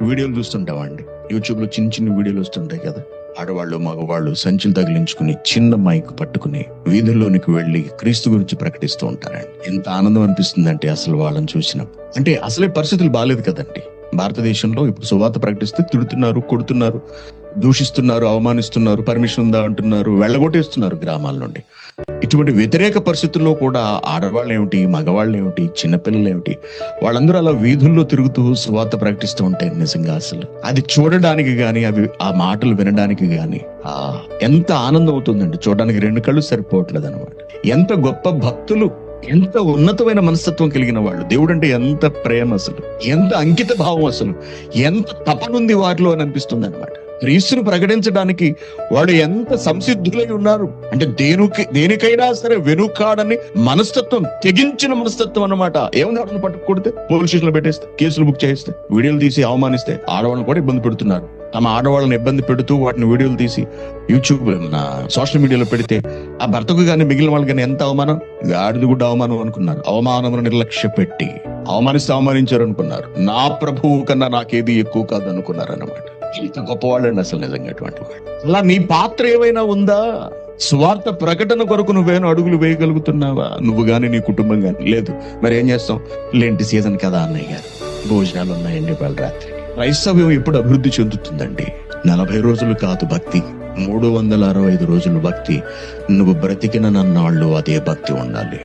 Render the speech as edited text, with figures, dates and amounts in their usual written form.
వీడియోలు చూస్తుంటామండి. యూట్యూబ్ లో చిన్న చిన్న వీడియోలు వస్తుంటాయి కదా. ఆడవాళ్ళు మగవాళ్ళు సంచులు తగిలించుకుని చిన్న మైక్ పట్టుకుని వీధుల్లోనికి వెళ్లి క్రీస్తు గురించి ప్రకటిస్తూ ఉంటారండి. ఎంత ఆనందం అనిపిస్తుందంటే అసలు వాళ్ళని చూసినప్పుడు. అంటే అసలే పరిస్థితులు బాగాలేదు కదండి. భారతదేశంలో ఇప్పుడు సువార్త ప్రకటిస్తే తిడుతున్నారు, కొడుతున్నారు, దూషిస్తున్నారు, అవమానిస్తున్నారు, పర్మిషన్ ఉందా అంటున్నారు, వెళ్ళగొట్టేస్తున్నారు గ్రామాల నుండి. ఇటువంటి వ్యతిరేక పరిస్థితుల్లో కూడా ఆడవాళ్ళు ఏమిటి, మగవాళ్ళు ఏమిటి, చిన్నపిల్లలు ఏమిటి, వాళ్ళందరూ అలా వీధుల్లో తిరుగుతూ సువార్త ప్రకటిస్తూ ఉంటాయి. నిజంగా అసలు అది చూడడానికి గాని, ఆ మాటలు వినడానికి గాని ఎంత ఆనందం అవుతుందండి. చూడడానికి రెండు కళ్ళు సరిపోవట్లేదు అనమాట. ఎంత గొప్ప భక్తులు, ఎంత ఉన్నతమైన మనస్తత్వం కలిగిన వాళ్ళు. దేవుడు అంటే ఎంత ప్రేమ, అసలు ఎంత అంకిత భావం, అసలు ఎంత తపనుంది వారిలో అని అనిపిస్తుంది అనమాట. క్రీస్తును ప్రకటించడానికి వాళ్ళు ఎంత సంసిద్ధులై ఉన్నారు అంటే దేనికైనా సరే వెనుకాడని మనస్తత్వం, తెగించిన మనస్తత్వం అన్నమాట. ఏముంది, ఆడవాళ్ళని పట్టుకొడితే పోలీస్ స్టేషన్ లో పెట్టేస్తే, కేసులు బుక్ చేస్తే, వీడియోలు తీసి అవమానిస్తే ఆడవాళ్ళని కూడా ఇబ్బంది పెడుతున్నారు. తమ ఆడవాళ్ళని ఇబ్బంది పెడుతూ వాటిని వీడియోలు తీసి యూట్యూబ్ సోషల్ మీడియాలో పెడితే ఆ భర్తకు గానీ మిగిలిన వాళ్ళకి కానీ ఎంత అవమానం. గాడిది కూడా అవమానం అనుకున్నారు. అవమానమును నిర్లక్ష్య పెట్టి అవమానిస్తే అవమానించారు అనుకున్నారు. నా ప్రభువు కన్నా నాకేది ఎక్కువ కాదు అనుకున్నారు అన్నమాట. ఇంత గొప్పవాళ్ళండి అసలు నిజంగా అటువంటి వాళ్ళు. అలా నీ పాత్ర ఏమైనా ఉందా? స్వార్థ ప్రకటన కొరకు నువ్వేనా అడుగులు వేయగలుగుతున్నావా? నువ్వు గాని, నీ కుటుంబం గాని లేదు. మరి ఏం చేస్తాం? లెంటి సీజన్ కదా అన్నయ్య గారు, భోజనాలు ఉన్నాయండి వాళ్ళ రాత్రి. క్రైస్తవ్యం ఎప్పుడు అభివృద్ధి చెందుతుందండి? 40 రోజులు కాదు భక్తి, 365 రోజులు భక్తి. నువ్వు బ్రతికిన నన్నాళ్ళు అదే భక్తి ఉండాలి.